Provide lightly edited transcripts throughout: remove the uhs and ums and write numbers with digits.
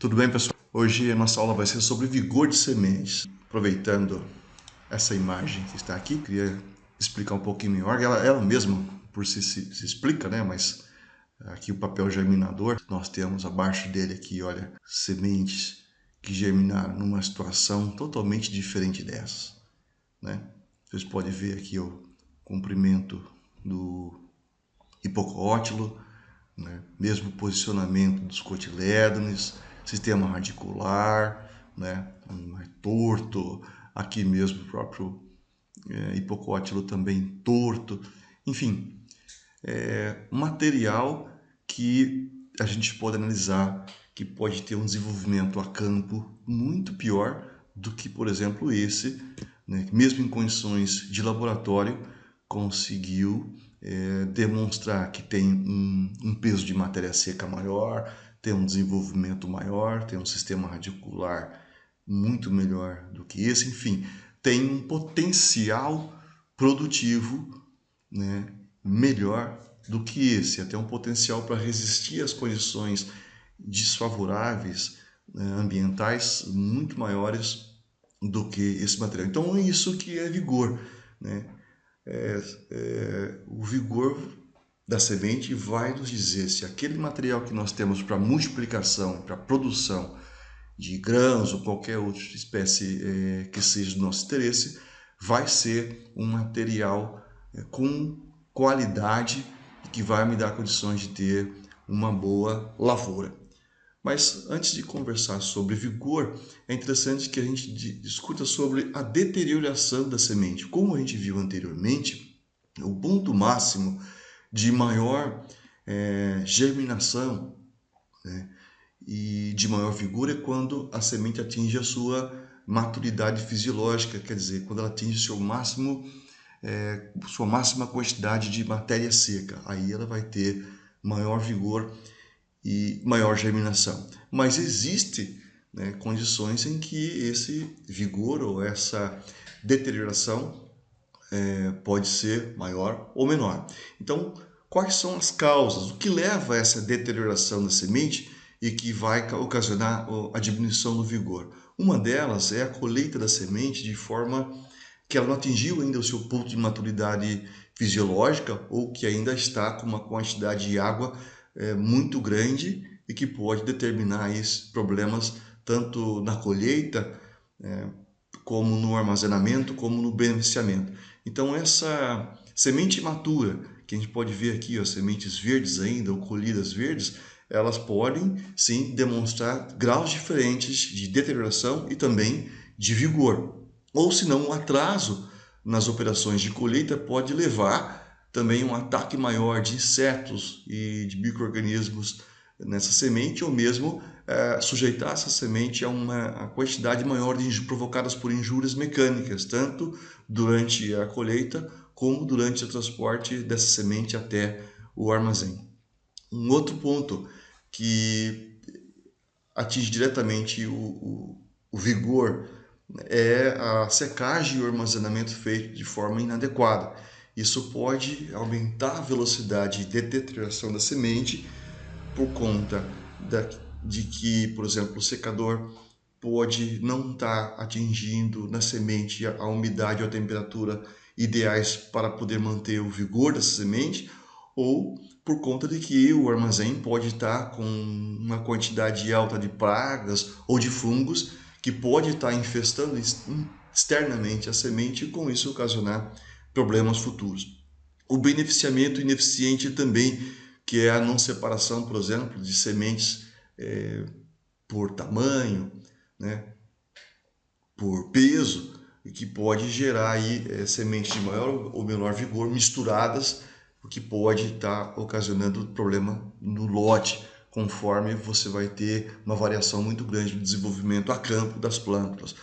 Tudo bem, pessoal? Hoje a nossa aula vai ser sobre vigor de sementes. Aproveitando essa imagem que está aqui, queria explicar um pouquinho melhor. Ela mesma, por si, se explica, né? Mas aqui o papel germinador, nós temos abaixo dele aqui, olha, sementes que germinaram numa situação totalmente diferente dessas, né? Vocês podem ver aqui o comprimento do hipocótilo, né? Mesmo posicionamento dos cotilédones, sistema radicular, né? Mais torto, aqui mesmo o próprio hipocótilo também torto, enfim, material que a gente pode analisar que pode ter um desenvolvimento a campo muito pior do que, por exemplo, esse, né? Mesmo em condições de laboratório, conseguiu demonstrar que tem um peso de matéria seca maior, tem um desenvolvimento maior, tem um sistema radicular muito melhor do que esse, enfim, tem um potencial produtivo, né, melhor do que esse, até um potencial para resistir às condições desfavoráveis, né, ambientais muito maiores do que esse material. Então é isso que é vigor, né? O vigor da semente vai nos dizer se aquele material que nós temos para multiplicação, para produção de grãos ou qualquer outra espécie que seja do nosso interesse, vai ser um material com qualidade e que vai me dar condições de ter uma boa lavoura. Mas antes de conversar sobre vigor, é interessante que a gente discuta sobre a deterioração da semente. Como a gente viu anteriormente, o ponto máximo de maior germinação, né, e de maior vigor é quando a semente atinge a sua maturidade fisiológica, quer dizer, quando ela atinge sua máxima quantidade de matéria seca. Aí ela vai ter maior vigor e maior germinação. Mas existe, né, condições em que esse vigor ou essa deterioração pode ser maior ou menor. Então, quais são as causas? O que leva a essa deterioração da semente e que vai ocasionar a diminuição do vigor? Uma delas é a colheita da semente de forma que ela não atingiu ainda o seu ponto de maturidade fisiológica ou que ainda está com uma quantidade de água muito grande e que pode determinar esses problemas tanto na colheita como no armazenamento, como no beneficiamento. Então essa semente imatura, que a gente pode ver aqui, ó, sementes verdes ainda, ou colhidas verdes, elas podem sim demonstrar graus diferentes de deterioração e também de vigor. Ou se não, um atraso nas operações de colheita pode levar também um ataque maior de insetos e de micro-organismos nessa semente, ou mesmo sujeitar essa semente a uma quantidade maior de provocadas por injúrias mecânicas, tanto durante a colheita como durante o transporte dessa semente até o armazém. Um outro ponto que atinge diretamente o vigor é a secagem e o armazenamento feito de forma inadequada. Isso pode aumentar a velocidade de deterioração da semente por conta de que, por exemplo, o secador pode não estar atingindo na semente a umidade ou a temperatura ideais para poder manter o vigor dessa semente, ou por conta de que o armazém pode estar com uma quantidade alta de pragas ou de fungos que pode estar infestando externamente a semente e com isso ocasionar problemas futuros. O beneficiamento ineficiente também, que é a não separação, por exemplo, de sementes por tamanho, né, por peso, e que pode gerar aí sementes de maior ou menor vigor misturadas, o que pode estar ocasionando problema no lote, conforme você vai ter uma variação muito grande no desenvolvimento a campo das plântulas.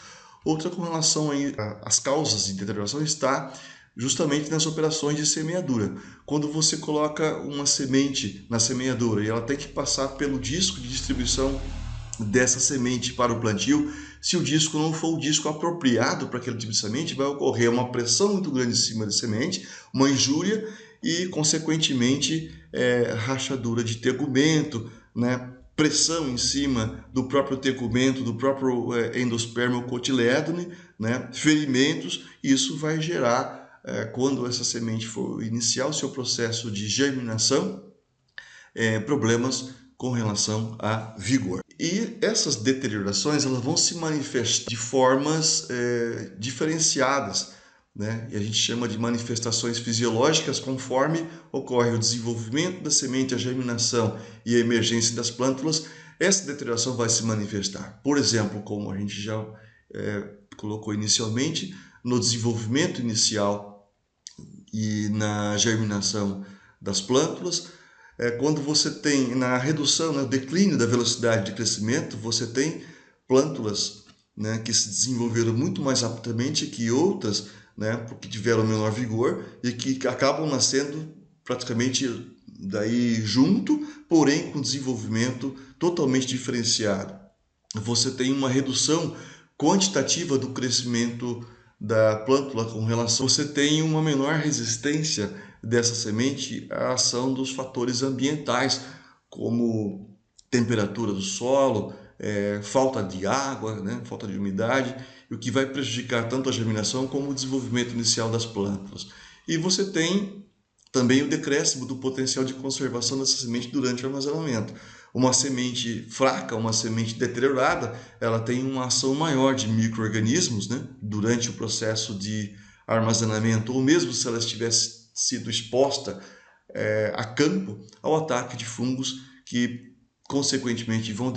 Outra com relação às causas de deterioração está justamente nas operações de semeadura. Quando você coloca uma semente na semeadura e ela tem que passar pelo disco de distribuição dessa semente para o plantio, se o disco não for o disco apropriado para aquele tipo de semente, vai ocorrer uma pressão muito grande em cima da semente, uma injúria e, consequentemente, rachadura de tegumento, né? pressão em cima do próprio tegumento, do próprio endosperma cotiledone, né? Ferimentos. Isso vai gerar, quando essa semente for iniciar o seu processo de germinação, problemas com relação a vigor. E essas deteriorações elas vão se manifestar de formas diferenciadas, né? E a gente chama de manifestações fisiológicas conforme ocorre o desenvolvimento da semente, a germinação e a emergência das plântulas. Essa deterioração vai se manifestar, por exemplo, como a gente já colocou inicialmente, no desenvolvimento inicial e na germinação das plântulas. Quando você tem na redução, no declínio da velocidade de crescimento, você tem plântulas, né, que se desenvolveram muito mais rapidamente que outras, né, porque tiveram menor vigor e que acabam nascendo praticamente daí junto, porém com desenvolvimento totalmente diferenciado. Você tem uma redução quantitativa do crescimento da plântula com relação, você tem uma menor resistência dessa semente à ação dos fatores ambientais, como temperatura do solo, falta de água, né, falta de umidade, o que vai prejudicar tanto a germinação como o desenvolvimento inicial das plântulas. E você tem também o decréscimo do potencial de conservação dessa semente durante o armazenamento. Uma semente fraca, uma semente deteriorada, ela tem uma ação maior de micro-organismos, né, durante o processo de armazenamento, ou mesmo se ela tivesse sido exposta a campo ao ataque de fungos que, consequentemente, vão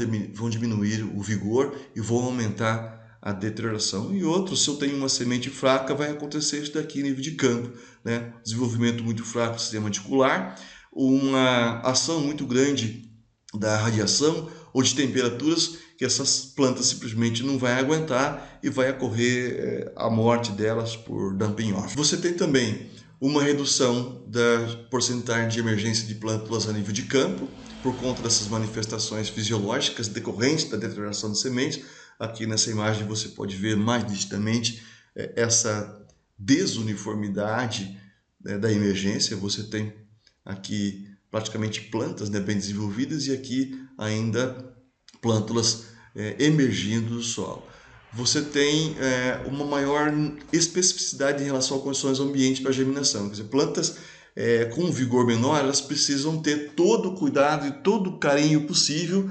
diminuir o vigor e vão aumentar a deterioração. E outro, se eu tenho uma semente fraca, vai acontecer isso daqui em nível de campo, né? Desenvolvimento muito fraco do sistema radicular, uma ação muito grande da radiação ou de temperaturas que essas plantas simplesmente não vai aguentar e vai ocorrer a morte delas por dumping off. Você tem também uma redução da porcentagem de emergência de plântulas a nível de campo por conta dessas manifestações fisiológicas decorrentes da deterioração de sementes. Aqui nessa imagem você pode ver mais nitidamente essa desuniformidade, né, da emergência. Você tem aqui praticamente plantas, né, bem desenvolvidas e aqui ainda plântulas emergindo do solo. Você tem uma maior especificidade em relação a condições do ambiente para germinação. Quer dizer, plantas com um vigor menor, elas precisam ter todo o cuidado e todo o carinho possível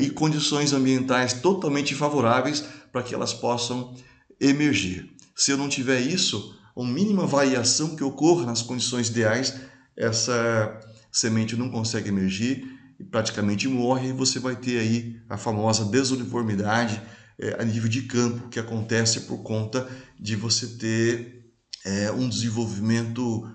e condições ambientais totalmente favoráveis para que elas possam emergir. Se eu não tiver isso, a mínima variação que ocorra nas condições ideais, essa semente não consegue emergir e praticamente morre, e você vai ter aí a famosa desuniformidade a nível de campo, que acontece por conta de você ter um desenvolvimento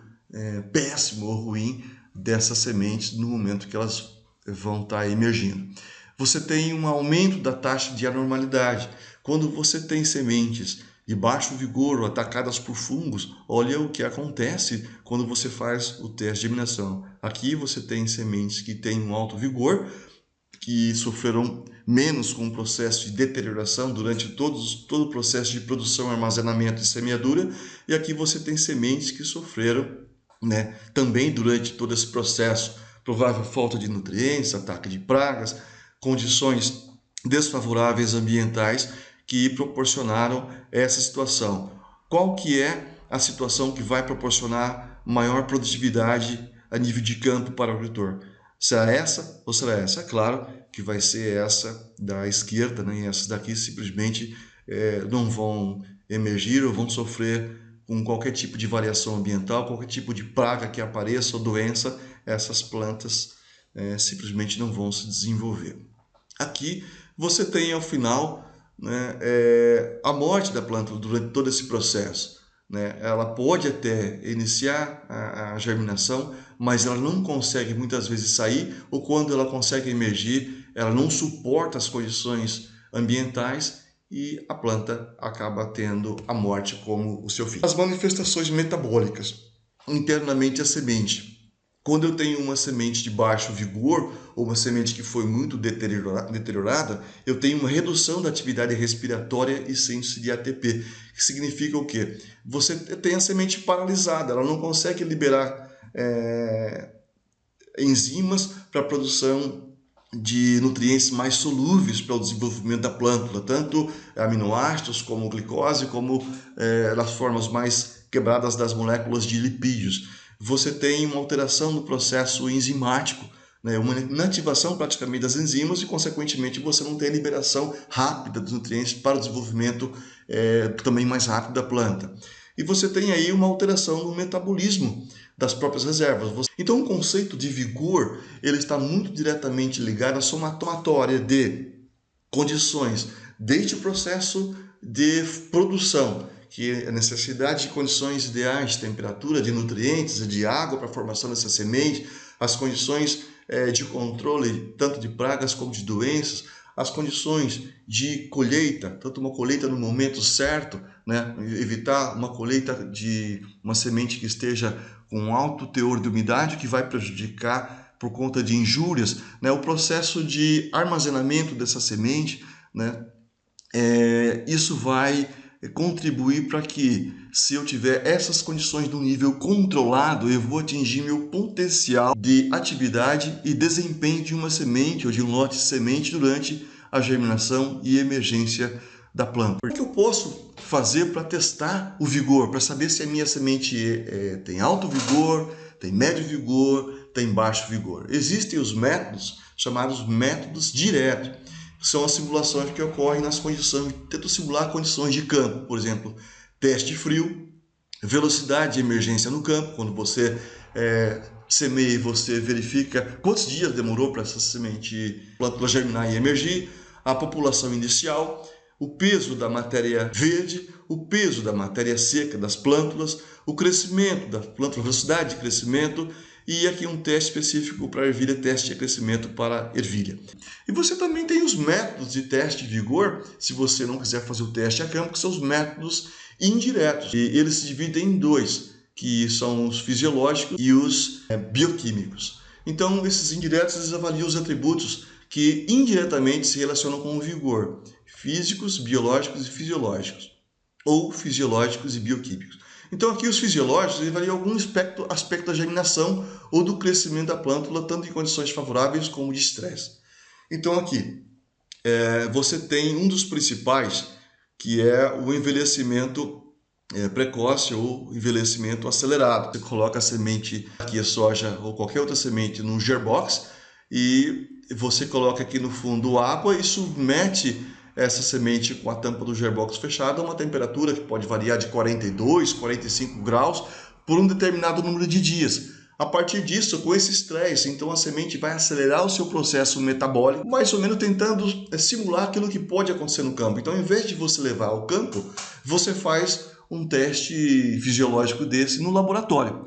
péssimo ou ruim dessas sementes no momento que elas vão estar emergindo. Você tem um aumento da taxa de anormalidade. Quando você tem sementes de baixo vigor ou atacadas por fungos, olha o que acontece quando você faz o teste de germinação. Aqui você tem sementes que têm um alto vigor, que sofreram menos com o processo de deterioração durante todo o processo de produção, armazenamento e semeadura, e aqui você tem sementes que sofreram, né, também durante todo esse processo, provável falta de nutrientes, ataque de pragas, condições desfavoráveis ambientais que proporcionaram essa situação. Qual que é a situação que vai proporcionar maior produtividade a nível de campo para o agricultor? Será essa ou será essa? É claro que vai ser essa da esquerda, né? E essas daqui simplesmente não vão emergir ou vão sofrer com qualquer tipo de variação ambiental, qualquer tipo de praga que apareça ou doença, essas plantas simplesmente não vão se desenvolver. Aqui você tem ao final, né, a morte da planta durante todo esse processo. Né? Ela pode até iniciar a germinação, mas ela não consegue muitas vezes sair, ou quando ela consegue emergir, ela não suporta as condições ambientais e a planta acaba tendo a morte como o seu fim. As manifestações metabólicas internamente a semente. Quando eu tenho uma semente de baixo vigor ou uma semente que foi muito deteriorada, eu tenho uma redução da atividade respiratória e síntese de ATP, que significa o quê? Você tem a semente paralisada, ela não consegue liberar enzimas para a produção de nutrientes mais solúveis para o desenvolvimento da plântula, tanto aminoácidos como glicose, como nas formas mais quebradas das moléculas de lipídios. Você tem uma alteração no processo enzimático, né, uma inativação praticamente das enzimas e, consequentemente, você não tem a liberação rápida dos nutrientes para o desenvolvimento também mais rápido da planta. E você tem aí uma alteração no metabolismo das próprias reservas. Então, o conceito de vigor ele está muito diretamente ligado à somatória de condições, desde o processo de produção, que é a necessidade de condições ideais de temperatura, de nutrientes e de água para a formação dessa semente, as condições de controle tanto de pragas como de doenças, as condições de colheita, tanto uma colheita no momento certo, né? Evitar uma colheita de uma semente que esteja com um alto teor de umidade, que vai prejudicar por conta de injúrias, né? O processo de armazenamento dessa semente, né? Isso vai contribuir para que, se eu tiver essas condições no nível controlado, eu vou atingir meu potencial de atividade e desempenho de uma semente ou de um lote de semente durante a germinação e emergência da planta. O que eu posso fazer para testar o vigor, para saber se a minha semente tem alto vigor, tem médio vigor, tem baixo vigor? Existem os métodos chamados métodos diretos. São as simulações que ocorrem nas condições, tento simular condições de campo, por exemplo, teste frio, velocidade de emergência no campo, quando você semeia e você verifica quantos dias demorou para essa semente plântula germinar e emergir, a população inicial, o peso da matéria verde, o peso da matéria seca das plântulas, o crescimento da plântula, velocidade de crescimento, e aqui um teste específico para ervilha, teste de crescimento para ervilha. E você também tem os métodos de teste de vigor, se você não quiser fazer o teste a campo, que são os métodos indiretos. E eles se dividem em dois, que são os fisiológicos e os bioquímicos. Então, esses indiretos eles avaliam os atributos que indiretamente se relacionam com o vigor, físicos, biológicos e fisiológicos, ou fisiológicos e bioquímicos. Então aqui os fisiológicos avaliam algum aspecto da germinação ou do crescimento da plântula, tanto em condições favoráveis como de estresse. Então aqui você tem um dos principais, que é o envelhecimento precoce ou envelhecimento acelerado. Você coloca a semente, aqui a soja ou qualquer outra semente, num gearbox e você coloca aqui no fundo água e submete essa semente com a tampa do gearbox fechada a uma temperatura que pode variar de 42, 45 graus por um determinado número de dias. A partir disso, com esse estresse, então a semente vai acelerar o seu processo metabólico, mais ou menos tentando simular aquilo que pode acontecer no campo. Então, ao invés de você levar ao campo, você faz um teste fisiológico desse no laboratório.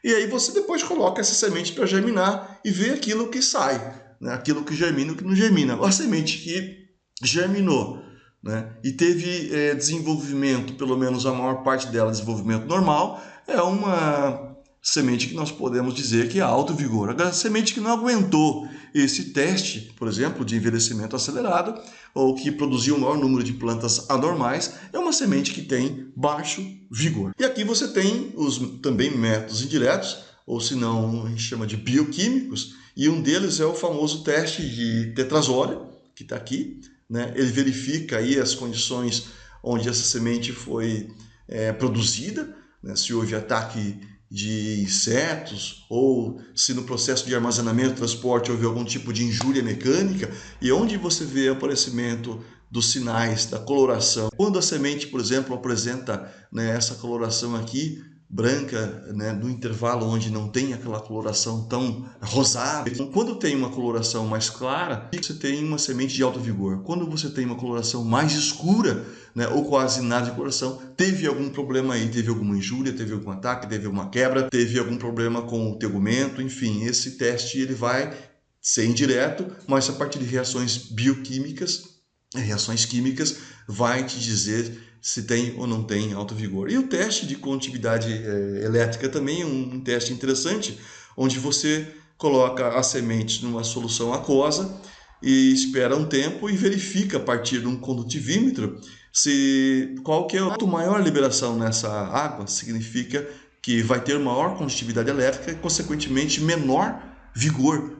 E aí você depois coloca essa semente para germinar e vê aquilo que sai, né? Aquilo que germina e o que não germina. A semente que germinou, né, e teve desenvolvimento, pelo menos a maior parte dela, desenvolvimento normal, é uma semente que nós podemos dizer que é alto vigor. Agora, a semente que não aguentou esse teste, por exemplo, de envelhecimento acelerado, ou que produziu o maior número de plantas anormais, é uma semente que tem baixo vigor. E aqui você tem os também métodos indiretos, ou se não, a gente chama de bioquímicos, e um deles é o famoso teste de tetrazóleo, que está aqui, né? Ele verifica aí as condições onde essa semente foi produzida, né? Se houve ataque de insetos ou se no processo de armazenamento, transporte, houve algum tipo de injúria mecânica, e onde você vê o aparecimento dos sinais da coloração. Quando a semente, por exemplo, apresenta, né, essa coloração aqui, branca, né, no intervalo onde não tem aquela coloração tão rosada. Então, quando tem uma coloração mais clara, você tem uma semente de alto vigor. Quando você tem uma coloração mais escura, né, ou quase nada de coloração, teve algum problema aí, teve alguma injúria, teve algum ataque, teve alguma quebra, teve algum problema com o tegumento, enfim, esse teste ele vai ser indireto, mas a partir de reações bioquímicas, reações químicas, vai te dizer se tem ou não tem alto vigor. E o teste de condutividade elétrica também é um teste interessante, onde você coloca as sementes numa solução aquosa e espera um tempo e verifica a partir de um condutivímetro qual que é a maior liberação nessa água, significa que vai ter maior condutividade elétrica e, consequentemente, menor vigor